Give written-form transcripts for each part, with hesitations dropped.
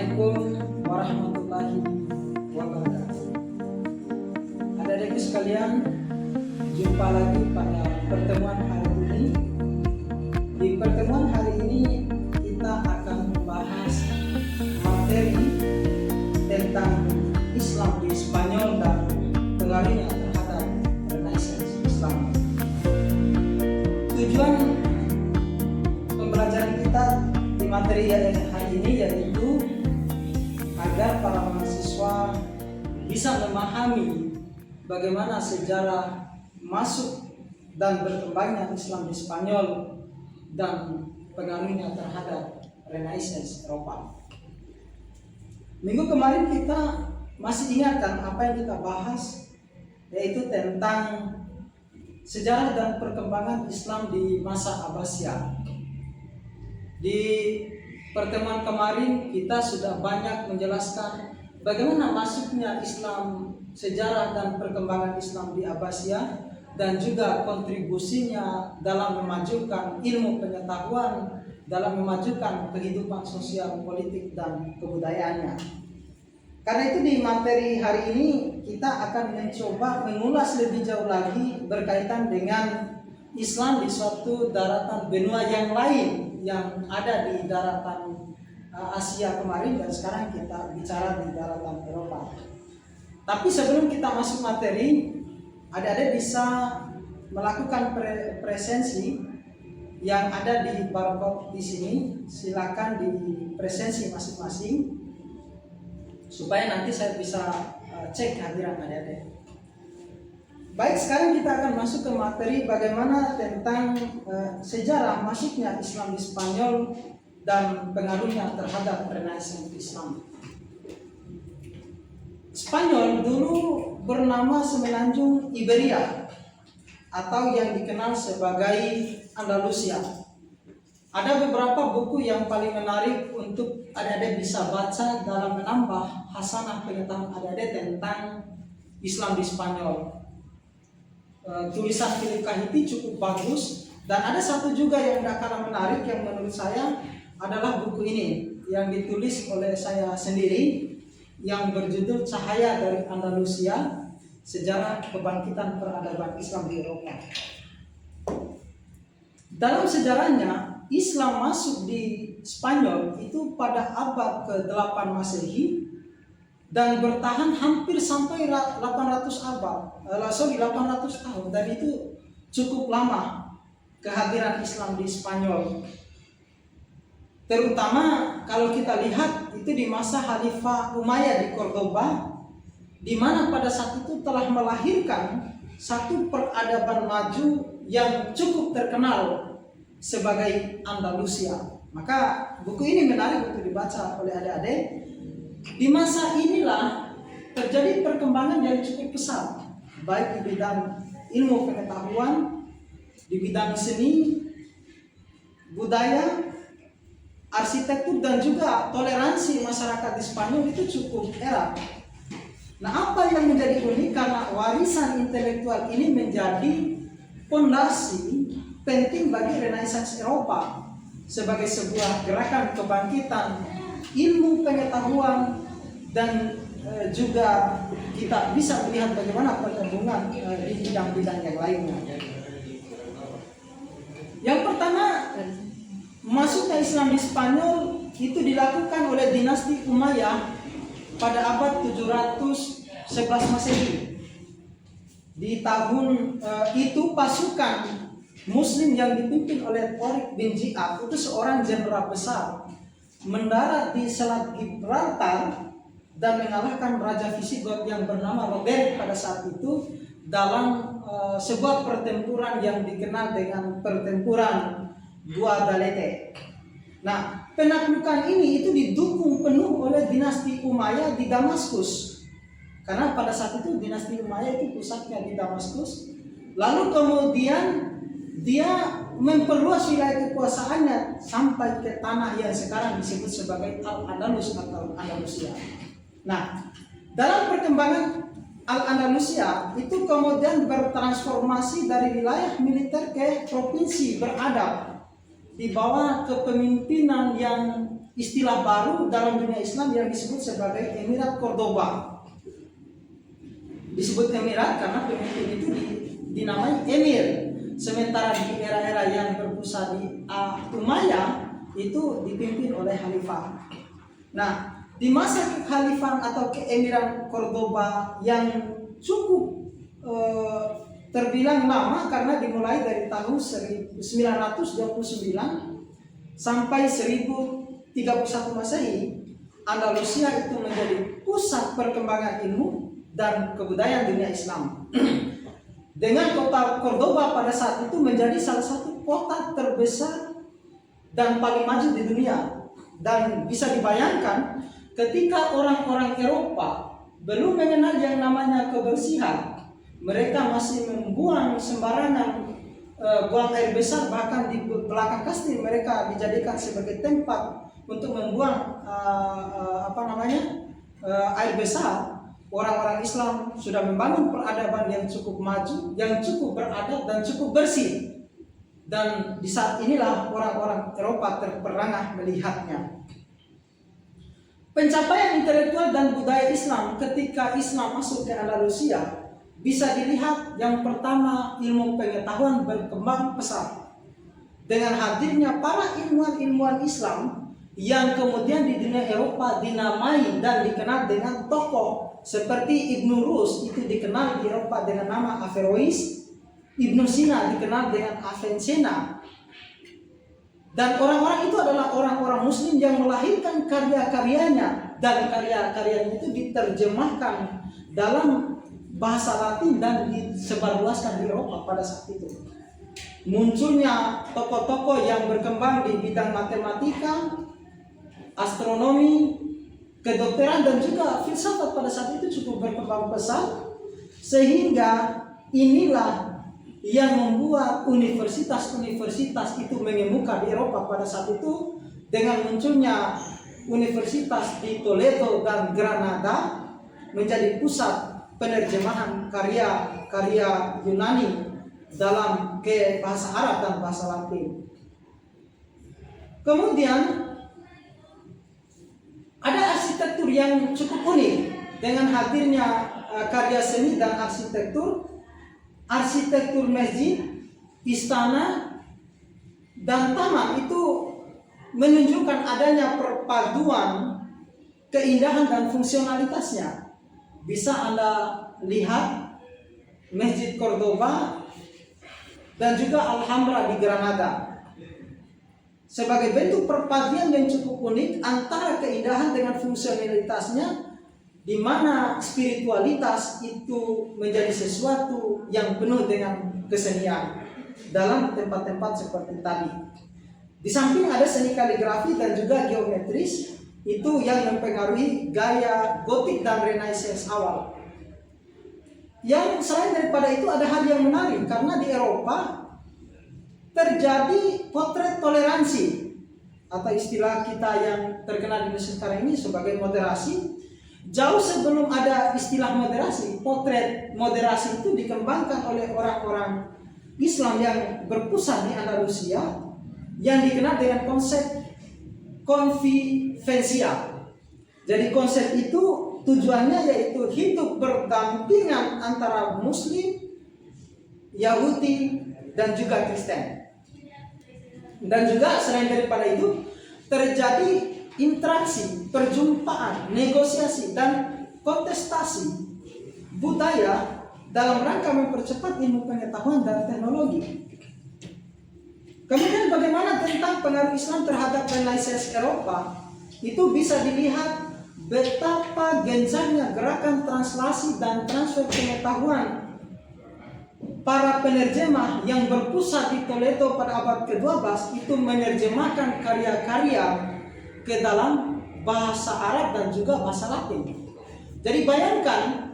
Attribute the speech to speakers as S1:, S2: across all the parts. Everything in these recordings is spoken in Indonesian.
S1: Assalamualaikum warahmatullahi wabarakatuh. Adik-adikku sekalian, jumpa lagi pada pertemuan hari ini. Di pertemuan hari ini kita akan membahas materi tentang Islam di Spanyol dan pengaruhnya terhadap Renaissance Islam. Tujuan pembelajaran kita di materi yang hari ini yaitu agar para mahasiswa bisa memahami bagaimana sejarah masuk dan berkembangnya Islam di Spanyol dan pengaruhnya terhadap Renaissance Eropa. Minggu kemarin kita masih ingatkan apa yang kita bahas, yaitu tentang sejarah dan perkembangan Islam di masa Abbasiyah. Di pertemuan kemarin kita sudah banyak menjelaskan bagaimana masuknya Islam, sejarah dan perkembangan Islam di Abbasiyah, dan juga kontribusinya dalam memajukan ilmu pengetahuan, dalam memajukan kehidupan sosial, politik, dan kebudayaannya. Karena itu di materi hari ini kita akan mencoba mengulas lebih jauh lagi berkaitan dengan Islam di suatu daratan benua yang lain yang ada di daratan Asia kemarin, dan sekarang kita bicara di daratan Eropa. Tapi sebelum kita masuk materi, adik-adik bisa melakukan presensi yang ada di barcode di sini. Silakan di presensi masing-masing supaya nanti saya bisa cek kehadiran adik-adik. Baik, sekarang kita akan masuk ke materi bagaimana tentang sejarah masuknya Islam di Spanyol dan pengaruhnya terhadap Renaissance Islam. Spanyol dulu bernama Semenanjung Iberia atau yang dikenal sebagai Andalusia. Ada beberapa buku yang paling menarik untuk adik-adik bisa baca dalam menambah hasanah pengetahuan adik-adik tentang Islam di Spanyol. Tulisan Philip Kahiti cukup bagus, dan ada satu juga yang tidak kalah menarik yang menurut saya adalah buku ini yang ditulis oleh saya sendiri yang berjudul Cahaya dari Andalusia, Sejarah Kebangkitan Peradaban Islam di Eropa. Dalam sejarahnya, Islam masuk di Spanyol itu pada abad ke-8 Masehi dan bertahan hampir sampai 800 tahun, dan itu cukup lama kehadiran Islam di Spanyol. Terutama kalau kita lihat itu di masa Khalifah Umayyah di Cordoba, di mana pada saat itu telah melahirkan satu peradaban maju yang cukup terkenal sebagai Andalusia. Maka buku ini menarik untuk dibaca oleh adik-adik. Di masa inilah terjadi perkembangan yang cukup pesat, baik di bidang ilmu pengetahuan, di bidang seni, budaya, arsitektur, dan juga toleransi masyarakat di Spanyol itu cukup erat. Nah, apa yang menjadi unik karena warisan intelektual ini menjadi fondasi penting bagi Renaissance Eropa sebagai sebuah gerakan kebangkitan ilmu pengetahuan, dan juga kita bisa melihat bagaimana perkembangan di bidang-bidang yang lainnya. Yang pertama, masuknya Islam di Spanyol itu dilakukan oleh dinasti Umayyah pada abad 711 Masehi. Di tahun itu pasukan Muslim yang dipimpin oleh Tariq bin Ziyad, itu seorang jenderal besar, mendarat di Selat Gibraltar dan mengalahkan Raja Visigoth yang bernama Robert pada saat itu dalam sebuah pertempuran yang dikenal dengan pertempuran Guadalete. Nah, penaklukan ini itu didukung penuh oleh dinasti Umayyah di Damaskus, karena pada saat itu dinasti Umayyah itu pusatnya di Damaskus. Lalu kemudian dia memperluas wilayah kekuasaannya sampai ke tanah yang sekarang disebut sebagai Al-Andalus atau Andalusia. Nah, dalam perkembangan Al-Andalusia itu kemudian bertransformasi dari wilayah militer ke provinsi beradab di bawah kepemimpinan yang istilah baru dalam dunia Islam yang disebut sebagai Emirat Cordoba. Disebut Emirat karena pemimpin itu dinamai Emir. Sementara di era-era yang berpusat di Umayyah itu dipimpin oleh Khalifah. Nah, di masa kekhalifahan atau keemiran Cordoba yang cukup terbilang lama karena dimulai dari tahun 929 sampai 1031 Masehi, Andalusia itu menjadi pusat perkembangan ilmu dan kebudayaan dunia Islam. Dengan kota Cordoba pada saat itu menjadi salah satu kota terbesar dan paling maju di dunia. Dan bisa dibayangkan ketika orang-orang Eropa belum mengenal yang namanya kebersihan, mereka masih membuang sembarangan, buang air besar, bahkan di belakang kastil mereka dijadikan sebagai tempat untuk membuang air besar. Orang-orang Islam sudah membangun peradaban yang cukup maju, yang cukup beradab dan cukup bersih. Dan di saat inilah orang-orang Eropa terperangah melihatnya. Pencapaian intelektual dan budaya Islam ketika Islam masuk ke Andalusia bisa dilihat. Yang pertama, ilmu pengetahuan berkembang pesat dengan hadirnya para ilmuwan-ilmuwan Islam yang kemudian di dunia Eropa dinamai dan dikenal dengan tokoh seperti Ibnu Rus, itu dikenal di Eropa dengan nama Averroes. Ibnu Sina dikenal dengan Avicenna. Dan orang-orang itu adalah orang-orang Muslim yang melahirkan karya-karyanya, dan karya-karyanya itu diterjemahkan dalam bahasa Latin dan disebarluaskan di Eropa pada saat itu. Munculnya tokoh-tokoh yang berkembang di bidang matematika, astronomi, kedokteran dan juga filsafat pada saat itu cukup berkembang pesat, sehingga inilah yang membuat universitas-universitas itu mengemuka di Eropa pada saat itu. Dengan munculnya universitas di Toledo dan Granada menjadi pusat penerjemahan karya-karya Yunani dalam ke bahasa Arab dan bahasa Latin. Kemudian ada arsitektur yang cukup unik dengan hadirnya karya seni dan arsitektur masjid, istana, dan taman itu menunjukkan adanya perpaduan keindahan dan fungsionalitasnya. Bisa Anda lihat Masjid Cordoba dan juga Alhambra di Granada sebagai bentuk perpaduan yang cukup unik antara keindahan dengan fungsionalitasnya, di mana spiritualitas itu menjadi sesuatu yang penuh dengan kesenian dalam tempat-tempat seperti tadi. Di samping ada seni kaligrafi dan juga geometris, itu yang mempengaruhi gaya gotik dan renaissance awal. Yang selain daripada itu ada hal yang menarik, karena di Eropa terjadi potret toleransi, atau istilah kita yang terkenal di Indonesia sekarang ini sebagai moderasi. Jauh sebelum ada istilah moderasi, potret moderasi itu dikembangkan oleh orang-orang Islam yang berpusat di Andalusia, yang dikenal dengan konsep convivencia. Jadi konsep itu tujuannya yaitu hidup berdampingan antara Muslim, Yahudi, dan juga Kristen. Dan juga selain daripada itu terjadi interaksi, perjumpaan, negosiasi, dan kontestasi budaya dalam rangka mempercepat ilmu pengetahuan dan teknologi. Kemudian bagaimana tentang pengaruh Islam terhadap Renaissance Eropa? Itu bisa dilihat betapa gencarnya gerakan translasi dan transfer pengetahuan para penerjemah yang berpusat di Toledo pada abad ke-12 itu menerjemahkan karya-karya ke dalam bahasa Arab dan juga bahasa Latin. Jadi bayangkan,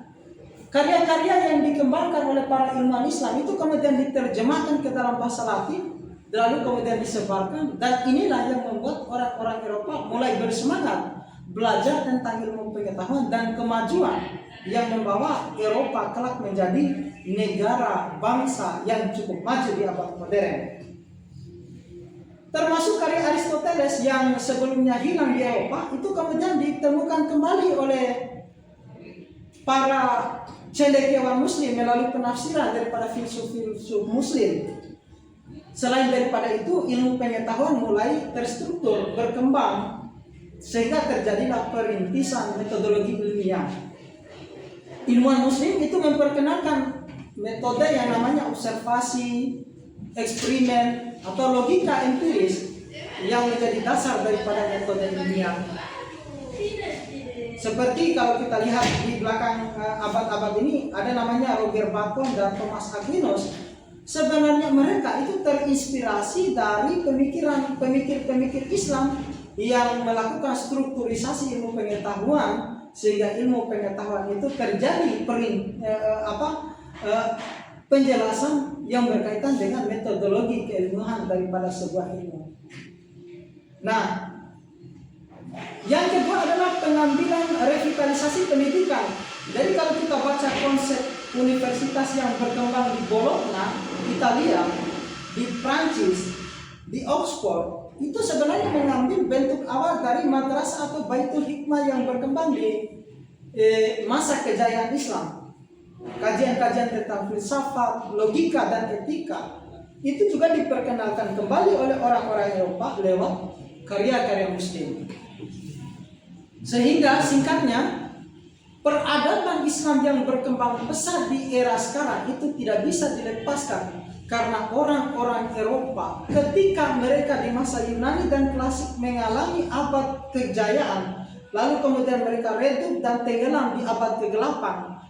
S1: karya-karya yang dikembangkan oleh para ilmuwan Islam itu kemudian diterjemahkan ke dalam bahasa Latin, lalu kemudian disebarkan, dan inilah yang membuat orang-orang Eropa mulai bersemangat belajar tentang ilmu pengetahuan dan kemajuan yang membawa Eropa kelak menjadi negara bangsa yang cukup maju di abad modern. Termasuk karya Aristoteles yang sebelumnya hilang di Eropa, itu kemudian ditemukan kembali oleh para cendekiawan muslim melalui penafsiran daripada filsuf-filsuf muslim. Selain daripada itu, ilmu pengetahuan mulai terstruktur, berkembang, sehingga terjadilah perintisan metodologi ilmiah. Ilmuwan muslim itu memperkenalkan metode yang namanya observasi, eksperimen, atau logika empiris yang menjadi dasar daripada metode ilmiah. Seperti kalau kita lihat di belakang abad-abad ini, ada namanya Roger Bacon dan Thomas Aquinas. Sebenarnya mereka itu terinspirasi dari pemikir-pemikir Islam yang melakukan strukturisasi ilmu pengetahuan, sehingga ilmu pengetahuan itu terjadi penjelasan yang berkaitan dengan metodologi keilmuan daripada sebuah ilmu. Nah, yang kedua adalah pengambilan revitalisasi pendidikan. Jadi kalau kita baca konsep universitas yang berkembang di Bologna, Italia, di Prancis, di Oxford, itu sebenarnya mengambil bentuk awal dari madrasah atau baitul hikmah yang berkembang di masa kejayaan Islam. Kajian-kajian tentang filsafat, logika, dan etika itu juga diperkenalkan kembali oleh orang-orang Eropa lewat karya-karya muslim. Sehingga singkatnya, peradaban Islam yang berkembang pesat di era sekarang itu tidak bisa dilepaskan karena orang-orang Eropa ketika mereka di masa Yunani dan klasik mengalami abad kejayaan, lalu kemudian mereka redup dan tenggelam di abad ke-8.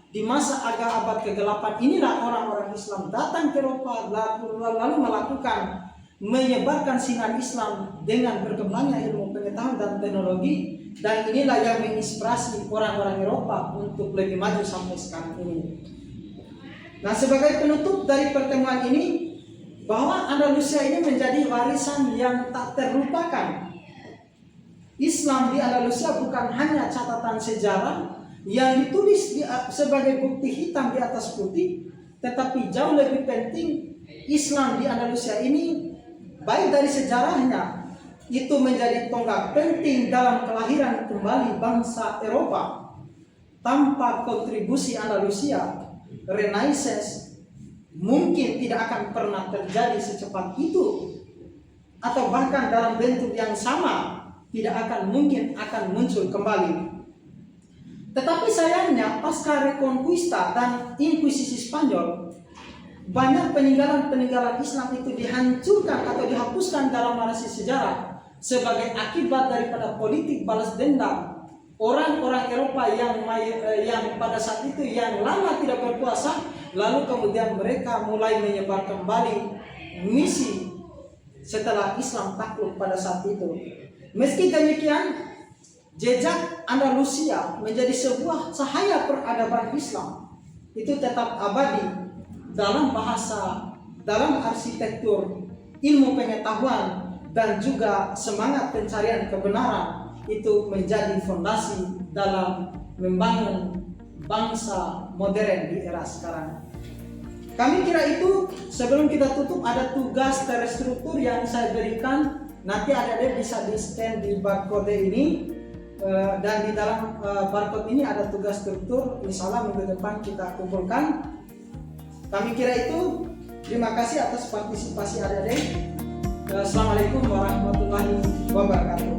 S1: Di masa agak abad ke-8 inilah orang-orang Islam datang ke Eropa lalu melakukan menyebarkan sinar Islam dengan berkembangnya ilmu pengetahuan dan teknologi, dan inilah yang menginspirasi orang-orang Eropa untuk lebih maju sampai sekarang ini. Nah, sebagai penutup dari pertemuan ini, bahwa Andalusia ini menjadi warisan yang tak terlupakan. Islam di Andalusia bukan hanya catatan sejarah yang ditulis sebagai bukti hitam di atas putih, tetapi jauh lebih penting Islam di Andalusia ini, baik dari sejarahnya, itu menjadi tonggak penting dalam kelahiran kembali bangsa Eropa. Tanpa kontribusi Andalusia, Renaissance mungkin tidak akan pernah terjadi secepat itu, atau bahkan dalam bentuk yang sama tidak akan mungkin akan muncul kembali. Tetapi sayangnya pasca Reconquista dan Inkuisisi Spanyol, banyak peninggalan-peninggalan Islam itu dihancurkan atau dihapuskan dalam narasi sejarah sebagai akibat daripada politik balas dendam orang-orang Eropa yang pada saat itu yang lama tidak berkuasa, lalu kemudian mereka mulai menyebar kembali misi setelah Islam takluk pada saat itu. Meski demikian, jejak Andalusia menjadi sebuah cahaya peradaban Islam itu tetap abadi dalam bahasa, dalam arsitektur, ilmu pengetahuan, dan juga semangat pencarian kebenaran itu menjadi fondasi dalam membangun bangsa modern di era sekarang. Kami kira itu, sebelum kita tutup ada tugas terstruktur yang saya berikan. Nanti adik-adik bisa di scan di barcode ini, dan di dalam barcode ini ada tugas struktur. Insyaallah minggu depan kita kumpulkan. Kami kira itu. Terima kasih atas partisipasi adik-adik. Assalamualaikum warahmatullahi wabarakatuh.